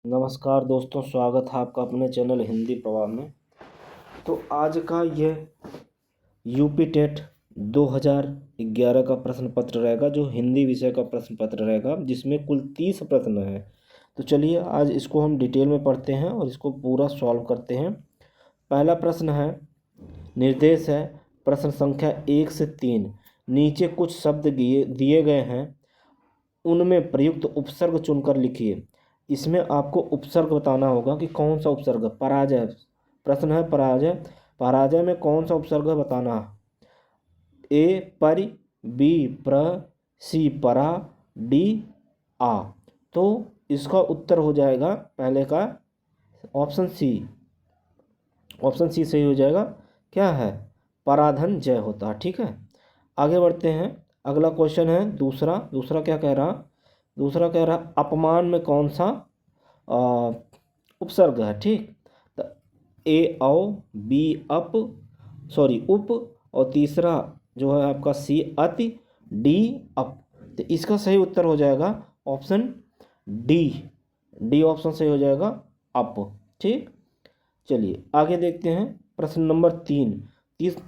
नमस्कार दोस्तों, स्वागत है आपका अपने चैनल हिंदी प्रभाव में। तो आज का यह यूपी टेट 2011 का प्रश्न पत्र रहेगा, जो हिंदी विषय का प्रश्न पत्र रहेगा, जिसमें कुल 30 प्रश्न हैं। तो चलिए आज इसको हम डिटेल में पढ़ते हैं और इसको पूरा सॉल्व करते हैं। पहला प्रश्न है, निर्देश है प्रश्न संख्या 1 से 3। नीचे कुछ शब्द दिए गए हैं, उनमें प्रयुक्त उपसर्ग चुनकर लिखिए। इसमें आपको उपसर्ग बताना होगा कि कौन सा उपसर्ग। पराजय प्रश्न है, पराजय। पराजय में कौन सा उपसर्ग है बताना। ए परि, बी प्र, सी परा, डी आ। तो इसका उत्तर हो जाएगा पहले का ऑप्शन सी। ऑप्शन सी सही हो जाएगा। क्या है? पराधन जय होता। ठीक है, आगे बढ़ते हैं। अगला क्वेश्चन है दूसरा क्या कह रहा? दूसरा कह रहा अपमान में कौन सा उपसर्ग है। ठीक, तो ए औ, बी अप, सॉरी उप, और तीसरा जो है आपका सी अति, डी अप। तो इसका सही उत्तर हो जाएगा ऑप्शन डी। डी ऑप्शन सही हो जाएगा, अप। ठीक, चलिए आगे देखते हैं। प्रश्न नंबर 3।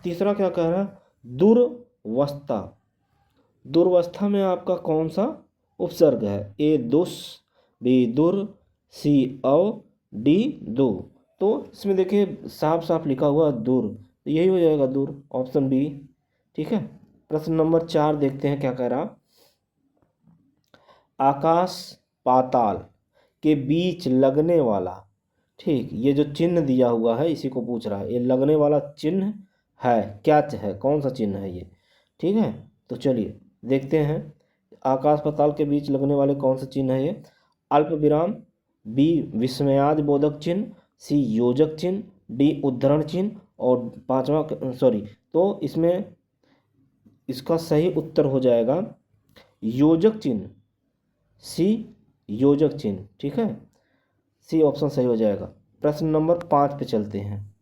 तीसरा क्या कह रहा है? दुर्वस्था। दुर्वस्था में आपका कौन सा उपसर्ग है? ए दुस, बी दुर, सी औ, डी दो। तो इसमें देखिए साफ साफ लिखा हुआ दूर, तो यही हो जाएगा दूर, ऑप्शन बी। ठीक है, प्रश्न नंबर 4 देखते हैं क्या कह रहा। आकाश पाताल के बीच लगने वाला, ठीक, ये जो चिन्ह दिया हुआ है इसी को पूछ रहा है। ये लगने वाला चिन्ह है, क्या है, कौन सा चिन्ह है ये? ठीक है, तो चलिए देखते हैं। आकाश पाताल के बीच लगने वाले कौन सा चिन्ह है ये? अल्प विराम, बी विस्मयाद बोधक चिन्ह, सी योजक चिन्ह, डी उद्धरण चिन्ह, और पांचवा सॉरी, तो इसमें इसका सही उत्तर हो जाएगा योजक चिन्ह, सी योजक चिन्ह। ठीक है, सी ऑप्शन सही हो जाएगा। प्रश्न नंबर 5 पे चलते हैं।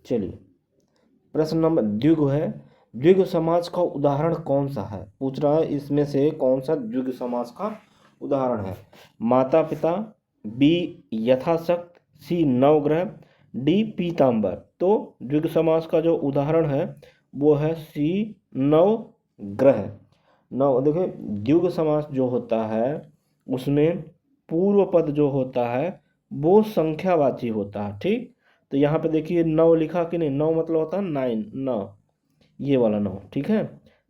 चलिए, प्रश्न नंबर द्विगु है। द्विगु समाज का उदाहरण कौन सा है? पूछ रहा है इसमें से कौन सा द्विगु समाज का उदाहरण है। माता पिता, बी यथाशक्त, सी नवग्रह, डी पीताम्बर। तो द्विगु समास का जो उदाहरण है वो है सी नवग्रह। नव देखिए, द्विगु समास जो होता है उसमें पूर्व पद जो होता है वो संख्यावाची होता है। ठीक, तो यहाँ पे देखिए 9 लिखा कि नहीं, 9 मतलब होता है 9, 9, ये वाला 9। ठीक है,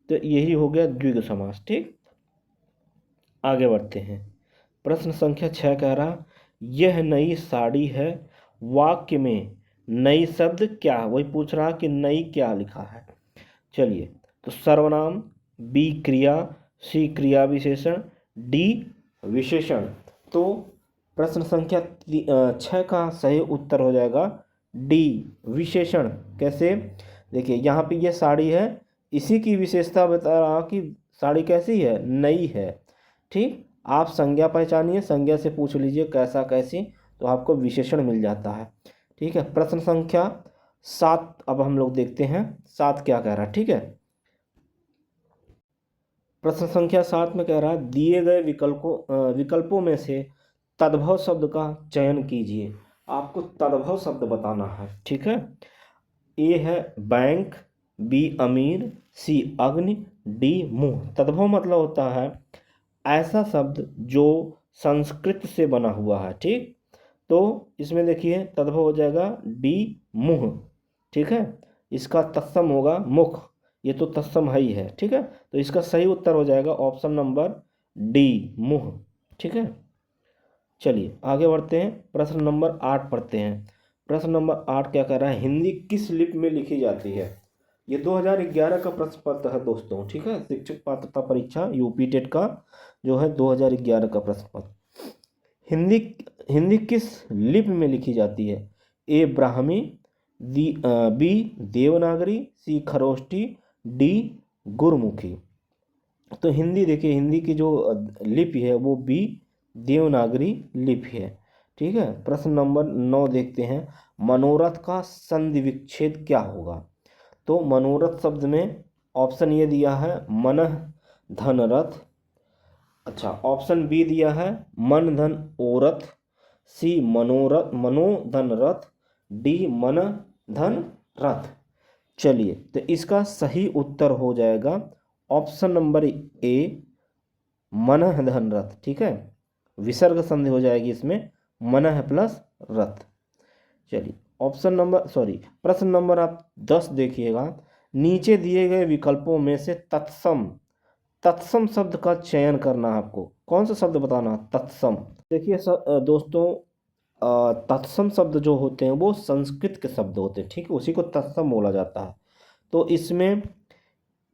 तो यही हो गया द्विगु समास। ठीक, आगे बढ़ते हैं। प्रश्न संख्या 6 कह रहा, यह नई साड़ी है, वाक्य में नई शब्द क्या है? वही पूछ रहा कि नई क्या लिखा है। चलिए, तो सर्वनाम, बी क्रिया, सी क्रिया विशेषण, डी विशेषण। तो प्रश्न संख्या 6 का सही उत्तर हो जाएगा डी विशेषण। कैसे? देखिए यहाँ पे ये साड़ी है, इसी की विशेषता बता रहा कि साड़ी कैसी है, नई है। ठीक, आप संज्ञा पहचानिए, संज्ञा से पूछ लीजिए कैसा कैसी, तो आपको विशेषण मिल जाता है। ठीक है, प्रश्न संख्या 7 अब हम लोग देखते हैं 7 क्या कह रहा है। ठीक है, प्रश्न संख्या 7 में कह रहा है दिए गए विकल्पों में से तद्भव शब्द का चयन कीजिए। आपको तद्भव शब्द बताना है। ठीक है, ए है बैंक, बी अमीर, सी अग्नि, डी मुंह। तद्भव मतलब होता है ऐसा शब्द जो संस्कृत से बना हुआ है। ठीक, तो इसमें देखिए तद्भव हो जाएगा डी मुंह। ठीक है, इसका तत्सम होगा मुख, ये तो तत्सम है ही है। ठीक है, तो इसका सही उत्तर हो जाएगा ऑप्शन नंबर डी मुंह। ठीक है, चलिए आगे बढ़ते हैं। प्रश्न नंबर 8 पढ़ते हैं। प्रश्न नंबर 8 क्या कह रहा है? हिंदी किस लिपि में लिखी जाती है? ये 2011 का प्रश्न पत्र है दोस्तों। ठीक है, शिक्षक पात्रता परीक्षा यूपी टेट का जो है 2011 का प्रश्न पत्र। हिंदी किस लिपि में लिखी जाती है? ए ब्राह्मी, बी देवनागरी, सी खरोष्टी, डी गुरमुखी। तो हिंदी देखिए, हिंदी की जो लिपि है वो बी देवनागरी लिपि है। ठीक है, प्रश्न नंबर 9 देखते हैं। मनोरथ का संधि विच्छेद क्या होगा? तो मनोरथ शब्द में ऑप्शन ये दिया है मनः धन रथ। अच्छा, ऑप्शन बी दिया है मन धन ओरथ। सी मनोधन रथ, डी मन धन रथ। चलिए, तो इसका सही उत्तर हो जाएगा ऑप्शन नंबर ए, मन धन रथ। ठीक है, विसर्ग संधि हो जाएगी इसमें, मन प्लस रथ। चलिए, प्रश्न नंबर आप 10 देखिएगा। नीचे दिए गए विकल्पों में से तत्सम शब्द का चयन करना है आपको। कौन सा शब्द बताना? तत्सम। देखिए दोस्तों, तत्सम शब्द जो होते हैं वो संस्कृत के शब्द होते हैं, ठीक है, उसी को तत्सम बोला जाता है। तो इसमें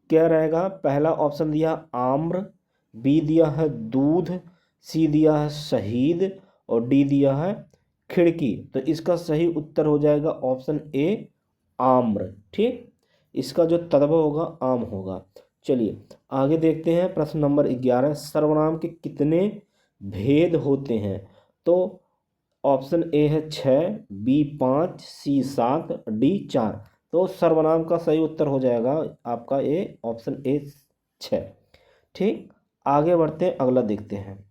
क्या रहेगा? पहला ऑप्शन दिया आम्र, बी दिया है दूध, सी दिया है शहीद, और डी दिया है खिड़की। तो इसका सही उत्तर हो जाएगा ऑप्शन ए, आम्र। ठीक, इसका जो तद्भव होगा आम होगा। चलिए आगे देखते हैं। प्रश्न नंबर 11, सर्वनाम के कितने भेद होते हैं? तो ऑप्शन ए है 6, बी 5, सी 7, डी 4। तो सर्वनाम का सही उत्तर हो जाएगा आपका ए, ऑप्शन ए 6। ठीक, आगे बढ़ते हैं, अगला देखते हैं।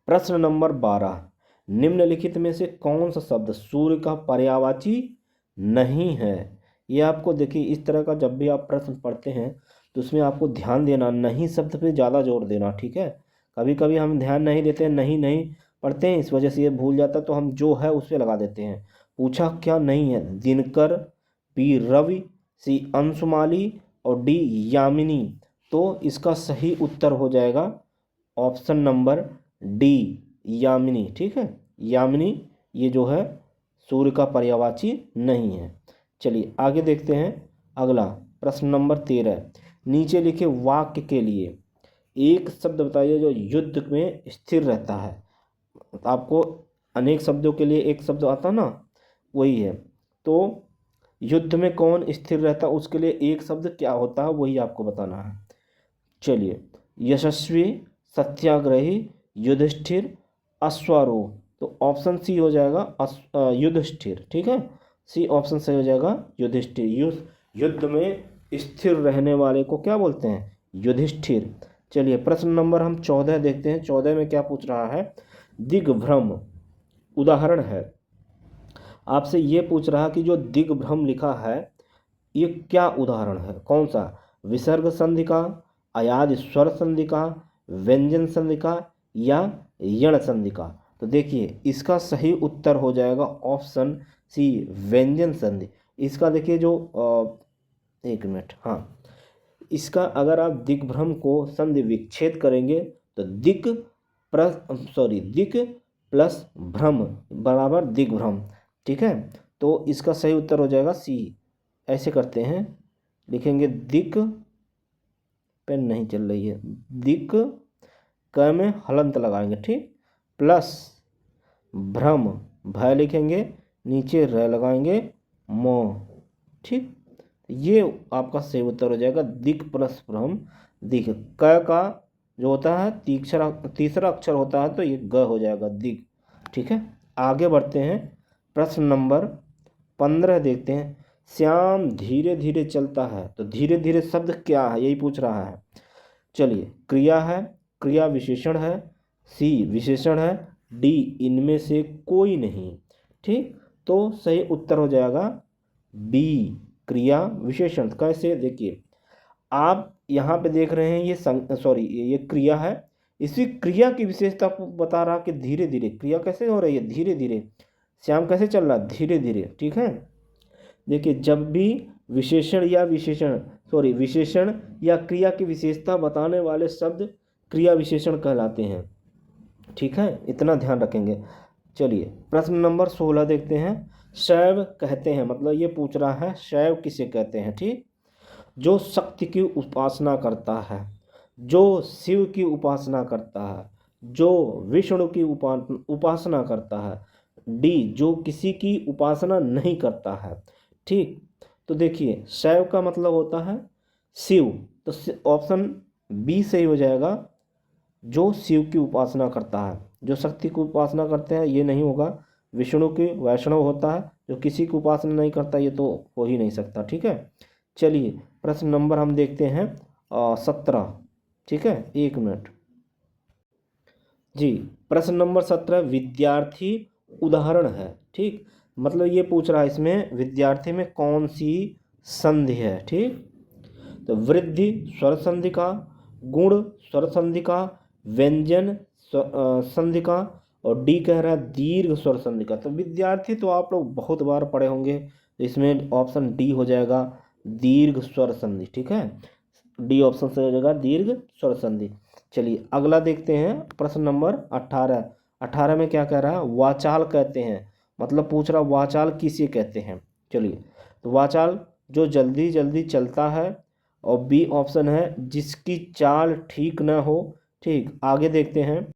प्रश्न नंबर 12, निम्नलिखित में से कौन सा शब्द सूर्य का पर्यायवाची नहीं है? ये आपको देखिए, इस तरह का जब भी आप प्रश्न पढ़ते हैं तो उसमें आपको ध्यान देना, नहीं शब्द पे ज़्यादा जोर देना। ठीक है, कभी कभी हम ध्यान नहीं देते हैं, नहीं नहीं पढ़ते हैं, इस वजह से ये भूल जाता, तो हम जो है उस पर लगा देते हैं। पूछा क्या नहीं है? दिनकर, बी रवि, सी अंशुमाली, और डी यामिनी। तो इसका सही उत्तर हो जाएगा ऑप्शन नंबर डी, यामिनी। ठीक है, यामिनी ये जो है सूर्य का पर्यायवाची नहीं है। चलिए आगे देखते हैं। अगला प्रश्न नंबर 13, नीचे लिखे वाक्य के लिए एक शब्द बताइए जो युद्ध में स्थिर रहता है। आपको अनेक शब्दों के लिए एक शब्द आता ना, वही है। तो युद्ध में कौन स्थिर रहता है, उसके लिए एक शब्द क्या होता है, वही आपको बताना है। चलिए, यशस्वी, सत्याग्रही, युधिष्ठिर, अश्वारोह। तो ऑप्शन सी हो जाएगा युधिष्ठिर। ठीक है, सी ऑप्शन सही हो जाएगा युधिष्ठिर। युद्ध में स्थिर रहने वाले को क्या बोलते हैं? युधिष्ठिर। चलिए प्रश्न नंबर हम 14 देखते हैं। 14 में क्या पूछ रहा है? दिग्भ्रम उदाहरण है। आपसे ये पूछ रहा कि जो दिग्भ्रम लिखा है ये क्या उदाहरण है? कौन सा? विसर्ग संधि का, अयाद स्वर संधि का, व्यंजन संधि का, या यण संधि का? तो देखिए इसका सही उत्तर हो जाएगा ऑप्शन सी, व्यंजन संधि। इसका देखिए जो एक मिनट, हाँ, इसका अगर आप दिग्भ्रम को संधि विच्छेद करेंगे तो दिक प्लस भ्रम बराबर दिग्भ्रम। ठीक है, तो इसका सही उत्तर हो जाएगा सी। ऐसे करते हैं, लिखेंगे दिक, पेन नहीं चल रही है, दिक क में हलंत लगाएंगे, ठीक, प्लस भ्रम, भय लिखेंगे, नीचे र लगाएंगे, मो। ठीक, ये आपका सही उत्तर हो जाएगा दिक प्लस भ्रम दिक। क का जो होता है तीसरा अक्षर होता है, तो ये ग हो जाएगा दिक। ठीक है, आगे बढ़ते हैं। प्रश्न नंबर 15 देखते हैं। श्याम धीरे धीरे चलता है। तो धीरे धीरे शब्द क्या है, यही पूछ रहा है। चलिए, क्रिया है, क्रिया विशेषण है, सी विशेषण है, डी इनमें से कोई नहीं। ठीक, तो सही उत्तर हो जाएगा बी, क्रिया विशेषण। कैसे? देखिए आप यहाँ पे देख रहे हैं, ये क्रिया है, इसी क्रिया की विशेषता को बता रहा कि धीरे धीरे क्रिया कैसे हो रही है, धीरे धीरे। श्याम कैसे चल रहा है? धीरे धीरे। ठीक है, देखिए जब भी विशेषण या क्रिया की विशेषता बताने वाले शब्द क्रिया विशेषण कहलाते हैं। ठीक है, इतना ध्यान रखेंगे। चलिए प्रश्न नंबर 16 देखते हैं। शैव कहते हैं, मतलब ये पूछ रहा है शैव किसे कहते हैं। ठीक, जो शक्ति की उपासना करता है, जो शिव की उपासना करता है, जो विष्णु की उपासना करता है, डी जो किसी की उपासना नहीं करता है। ठीक, तो देखिए शैव का मतलब होता है शिव, तो ऑप्शन बी सही हो जाएगा, जो शिव की उपासना करता है। जो शक्ति की उपासना करते हैं ये नहीं होगा। विष्णु की वैष्णव होता है, जो किसी की उपासना नहीं करता ये तो हो ही नहीं सकता। ठीक है, चलिए प्रश्न नंबर हम देखते हैं 17। ठीक है, एक मिनट। जी। प्रश्न नंबर 17 विद्यार्थी उदाहरण है। ठीक, मतलब ये पूछ रहा है इसमें विद्यार्थी में कौन सी संधि है। ठीक, तो वृद्धि स्वर संधि का, गुण स्वर संधि का, व्यंजन संधि का, और डी कह रहा है दीर्घ स्वर संधि का। तो विद्यार्थी तो आप लोग बहुत बार पढ़े होंगे, तो इसमें ऑप्शन डी हो जाएगा दीर्घ स्वर संधि। ठीक है, डी ऑप्शन से हो जाएगा दीर्घ स्वर संधि। चलिए अगला देखते हैं प्रश्न नंबर 18। 18 में क्या कह रहा है, वाचाल कहते हैं, मतलब पूछ रहा वाचाल किसे कहते हैं। चलिए, तो वाचाल जो जल्दी जल्दी चलता है, और बी ऑप्शन है जिसकी चाल ठीक ना हो। ठीक, आगे देखते हैं।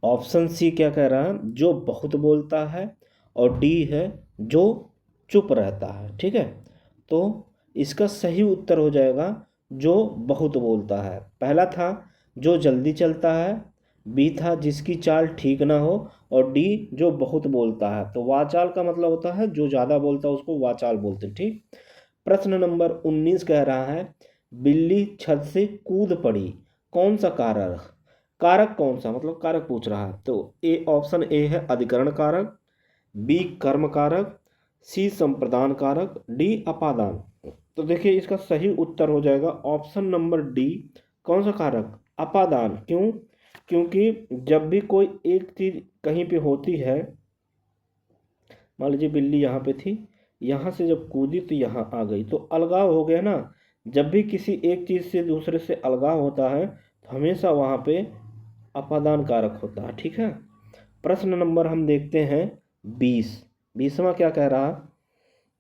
ऑप्शन सी क्या कह रहा है, जो बहुत बोलता है, और डी है जो चुप रहता है। ठीक है, तो इसका सही उत्तर हो जाएगा जो बहुत बोलता है। पहला था जो जल्दी चलता है, बी था जिसकी चाल ठीक ना हो, और डी जो बहुत बोलता है। तो वाचाल का मतलब होता है जो ज़्यादा बोलता है उसको वाचाल बोलते हैं। ठीक, प्रश्न नंबर 19 कह रहा है बिल्ली छत से कूद पड़ी, कौन सा कारक, कारक कौन सा, मतलब कारक पूछ रहा है। तो ए ऑप्शन ए है अधिकरण कारक, बी कर्म कारक, सी संप्रदान कारक, डी अपादान। तो देखिए इसका सही उत्तर हो जाएगा ऑप्शन नंबर डी। कौन सा कारक, अपादान। क्यों, क्योंकि जब भी कोई एक चीज कहीं पे होती है, मान लीजिए बिल्ली यहाँ पे थी, यहाँ से जब कूदी तो यहाँ आ गई, तो अलगाव हो गया ना। जब भी किसी एक चीज से दूसरे से अलगाव होता है तो हमेशा वहाँ पे अपादान कारक होता है। ठीक है, प्रश्न नंबर हम देखते हैं 20। 20वां क्या कह रहा,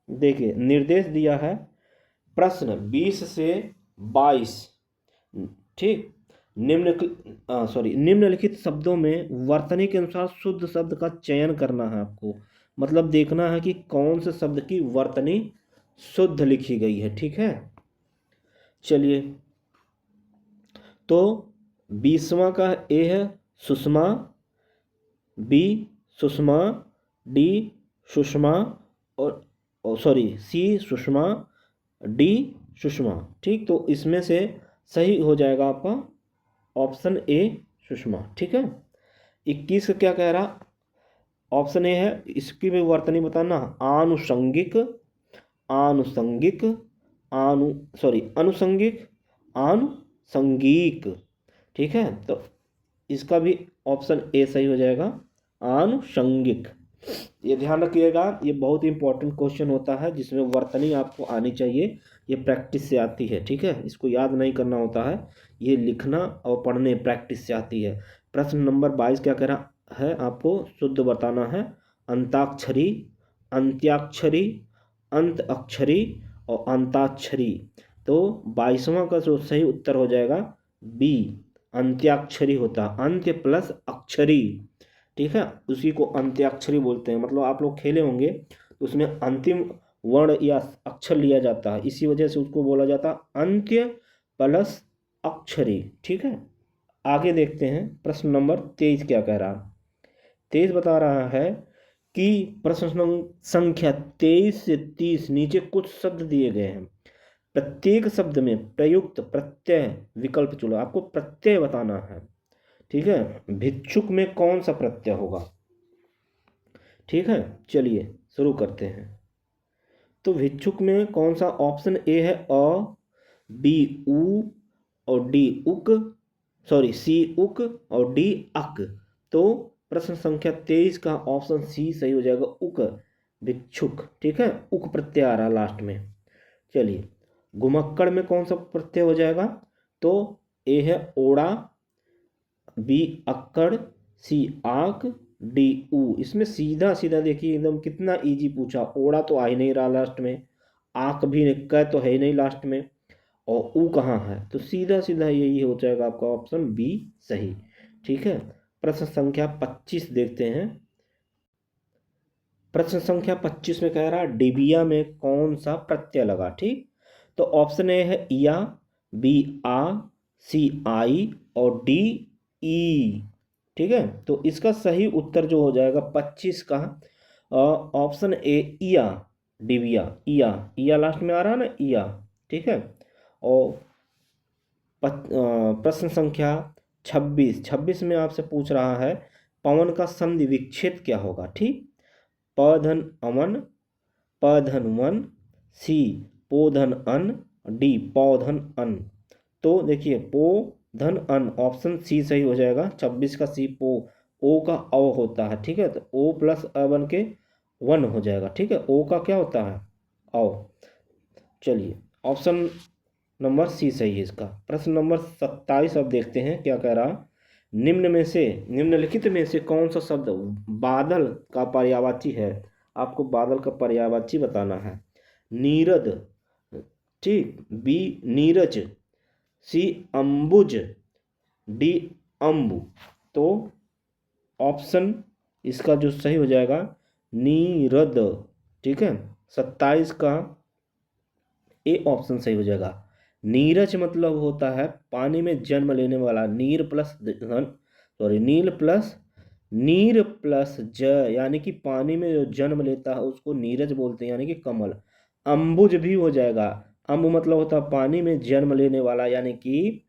देखिए निर्देश दिया है प्रश्न 20 से 22। ठीक, निम्नलिखित शब्दों में वर्तनी के अनुसार शुद्ध शब्द का चयन करना है आपको, मतलब देखना है कि कौन से शब्द की वर्तनी शुद्ध लिखी गई है। ठीक है, चलिए, तो 20वां का ए है सुषमा, बी सुषमा, डी सुषमा, और sorry C Sushma, D Sushma. ठीक, तो इसमें से सही हो जाएगा आपका ऑप्शन ए सुषमा। ठीक है, 21 का क्या कह रहा, ऑप्शन ए है, इसकी भी वर्तनी बताना, आनुषंगिक, आनुषंगिक, आनु सॉरी अनुषंगिक, आनुषंगिक। ठीक है, तो इसका भी ऑप्शन ए सही हो जाएगा आनुषंगिक। ये ध्यान रखिएगा, ये बहुत इंपॉर्टेंट क्वेश्चन होता है जिसमें वर्तनी आपको आनी चाहिए, ये प्रैक्टिस से आती है। ठीक है, इसको याद नहीं करना होता है, ये लिखना और पढ़ने प्रैक्टिस से आती है। प्रश्न नंबर 22 क्या कह रहा है, आपको शुद्ध बताना है अंताक्षरी, अंत्याक्षरी, अंत अक्षरी, और अंताक्षरी। तो 22वां का जो सही उत्तर हो जाएगा बी अंत्याक्षरी होता, अंत्य प्लस अक्षरी। ठीक है, उसी को अंत्याक्षरी बोलते हैं, मतलब आप लोग खेले होंगे तो उसमें अंतिम वर्ण या अक्षर लिया जाता है, इसी वजह से उसको बोला जाता है अंत्य प्लस अक्षरी। ठीक है, आगे देखते हैं प्रश्न नंबर 23 क्या कह रहा, 23 बता रहा है कि प्रश्न संख्या 23 से 30 नीचे कुछ शब्द दिए गए हैं, प्रत्येक शब्द में प्रयुक्त प्रत्यय विकल्प चुनो, आपको प्रत्यय बताना है। ठीक है, भिक्षुक में कौन सा प्रत्यय होगा। ठीक है, चलिए शुरू करते हैं। तो भिक्षुक में कौन सा, ऑप्शन ए है अ, बी उ, और डी उक, सॉरी सी उक, और डी अक। तो प्रश्न संख्या 23 का ऑप्शन सी सही हो जाएगा उक, भिक्षुक। ठीक है, उक प्रत्यय आ रहा लास्ट में। चलिए, घुमक्कड़ में कौन सा प्रत्यय हो जाएगा, तो ए है ओड़ा, बी अक्कड़, सी आक, डी ऊ। इसमें सीधा सीधा देखिए एकदम कितना इजी पूछा, ओड़ा तो आ ही नहीं रहा लास्ट में, आक भी क तो है ही नहीं लास्ट में, और ऊ कहाँ है, तो सीधा सीधा यही हो जाएगा आपका ऑप्शन बी सही। ठीक है, प्रश्न संख्या 25 देखते हैं। प्रश्न संख्या 25 में कह रहा डिबिया में कौन सा प्रत्यय लगा। ठीक, तो ऑप्शन ए है इया, बी आ, सी आई, और डी ई। ठीक है, तो इसका सही उत्तर जो हो जाएगा 25 का ऑप्शन ए इया, डिबिया, इया, इया लास्ट में आ रहा है ना, इया। ठीक है, और प्रश्न संख्या 26 में आपसे पूछ रहा है पवन का संधि विच्छेद क्या होगा। ठीक, प धन अमन, प धन वन, सी पो धन अन, डी पौधन अन। तो देखिए पो धन अन, ऑप्शन सी सही हो जाएगा। 26 का सी पो, ओ का अव होता है। ठीक है, तो ओ प्लस अ बन के वन हो जाएगा। ठीक है, ओ का क्या होता है, अव। चलिए ऑप्शन नंबर सी सही है इसका। प्रश्न नंबर 27 अब देखते हैं क्या कह रहा। निम्नलिखित में से कौन सा शब्द बादल का पर्यायवाची है। आपको बादल का पर्यायवाची बताना है। नीरद, ठीक, बी नीरज, सी अंबुज, डी अम्बु। तो ऑप्शन इसका जो सही हो जाएगा नीरद। ठीक है, 27 का ए ऑप्शन सही हो जाएगा। नीरज मतलब होता है पानी में जन्म लेने वाला, नीर प्लस सॉरी नीर प्लस ज, यानी कि पानी में जो जन्म लेता है उसको नीरज बोलते हैं, यानी कि कमल। अम्बुज भी हो जाएगा। अम्ब मतलब होता है पानी में जन्म लेने वाला, यानी कि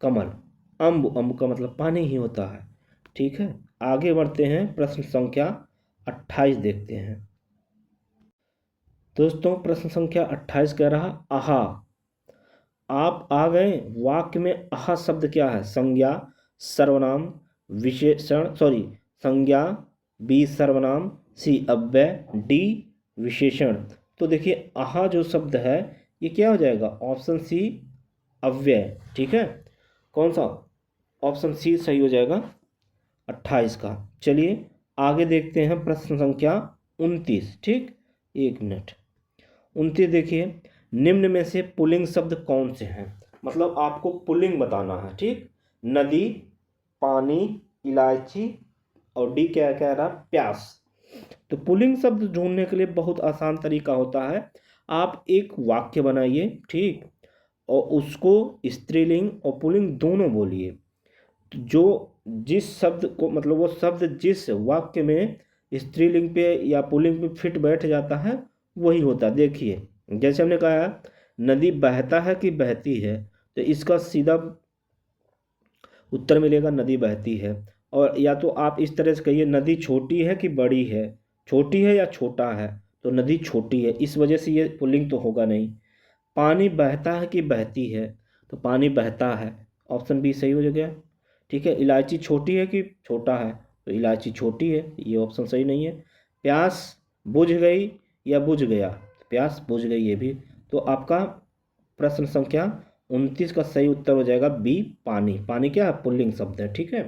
कमल। अम्ब का मतलब पानी ही होता है। ठीक है, आगे बढ़ते हैं, प्रश्न संख्या 28 देखते हैं। दोस्तों प्रश्न संख्या 28 कह रहा आहा। आप आ गए, वाक्य में आहा शब्द क्या है। संज्ञा, सर्वनाम, विशेषण, सॉरी संज्ञा, बी सर्वनाम, सी अव्यय, डी विशेषण। तो देखिए आहा जो शब्द है ये क्या हो जाएगा, ऑप्शन सी अव्यय। ठीक है, कौन सा, ऑप्शन सी सही हो जाएगा 28 का। चलिए आगे देखते हैं प्रश्न संख्या 29। ठीक, एक मिनट। 29 देखिए, निम्न में से पुल्लिंग शब्द कौन से हैं। मतलब आपको पुल्लिंग बताना है। ठीक, नदी, पानी, इलायची, और डी क्या कह रहा, प्यास। तो पुल्लिंग शब्द ढूंढने के लिए बहुत आसान तरीका होता है। आप एक वाक्य बनाइए, ठीक, और उसको स्त्रीलिंग और पुल्लिंग दोनों बोलिए। तो जो जिस शब्द को मतलब वो शब्द जिस वाक्य में स्त्रीलिंग पे या पुल्लिंग पे फिट बैठ जाता है वही होता है। देखिए जैसे हमने कहा नदी बहता है कि बहती है, तो इसका सीधा उत्तर मिलेगा नदी बहती है। और या तो आप इस तरह से कहिए नदी छोटी है कि बड़ी है, छोटी है या छोटा है, तो नदी छोटी है, इस वजह से ये पुल्लिंग तो होगा नहीं। पानी बहता है कि बहती है, तो पानी बहता है, ऑप्शन बी सही हो गया। ठीक है, इलायची छोटी है कि छोटा है, तो इलायची छोटी है, ये ऑप्शन सही नहीं है। प्यास बुझ गई या बुझ गया, प्यास बुझ गई, ये भी। तो आपका प्रश्न संख्या 29 का सही उत्तर हो जाएगा बी पानी। पानी क्या है, पुल्लिंग शब्द है। ठीक है,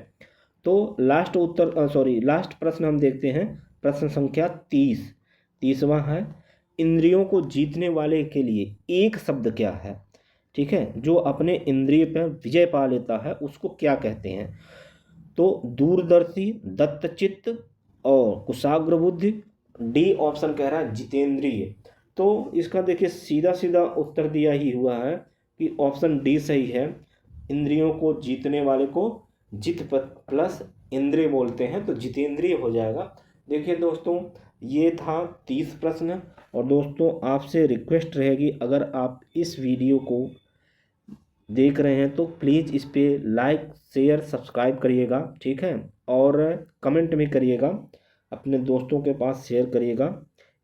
तो लास्ट प्रश्न हम देखते हैं, प्रश्न संख्या 30। 30वां है, इंद्रियों को जीतने वाले के लिए एक शब्द क्या है। ठीक है, जो अपने इंद्रिय पर विजय पा लेता है उसको क्या कहते हैं। तो दूरदर्शी, दत्तचित्त और कुशाग्र बुद्धि, डी ऑप्शन कह रहा है जितेंद्रिय। तो इसका देखिए सीधा सीधा उत्तर दिया ही हुआ है कि ऑप्शन डी सही है। इंद्रियों को जीतने वाले को जित प्लस इंद्रिय बोलते हैं, तो जितेंद्रिय हो जाएगा। देखिए दोस्तों ये था 30 प्रश्न। और दोस्तों आपसे रिक्वेस्ट रहेगी, अगर आप इस वीडियो को देख रहे हैं तो प्लीज़ इस पर लाइक शेयर सब्सक्राइब करिएगा। ठीक है, और कमेंट भी करिएगा, अपने दोस्तों के पास शेयर करिएगा।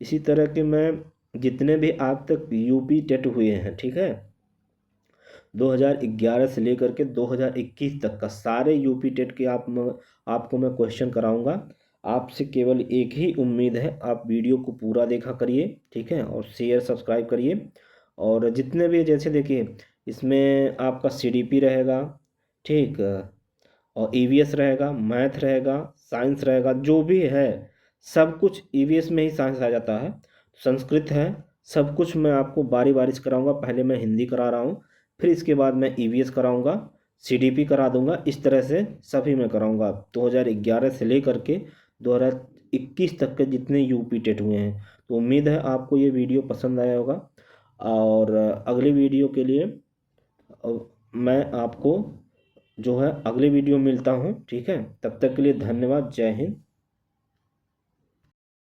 इसी तरह के मैं जितने भी आज तक यूपी टेट हुए हैं, ठीक है, 2011 से लेकर के 2021 तक का सारे यूपी टेट के आपको मैं क्वेश्चन कराऊंगा। आपसे केवल एक ही उम्मीद है, आप वीडियो को पूरा देखा करिए। ठीक है, और शेयर सब्सक्राइब करिए। और जितने भी जैसे देखिए इसमें आपका सीडीपी रहेगा, ठीक, और ईवीएस रहेगा, मैथ रहेगा, साइंस रहेगा, जो भी है सब कुछ ईवीएस में ही साइंस आ जाता है। संस्कृत है, सब कुछ मैं आपको बारी बारी से कराऊंगा। पहले मैं हिंदी करा रहा हूँ, फिर इसके बाद मैं ईवीएस कराऊंगा, सीडीपी करा दूंगा, इस तरह से सभी मैं कराऊंगा 2011 से लेकर के 2021 तक के जितने यूपी टेट हुए हैं। तो उम्मीद है आपको ये वीडियो पसंद आया होगा। और अगली वीडियो के लिए मैं आपको जो है अगले वीडियो मिलता हूँ। ठीक है, तब तक के लिए धन्यवाद, जय हिंद।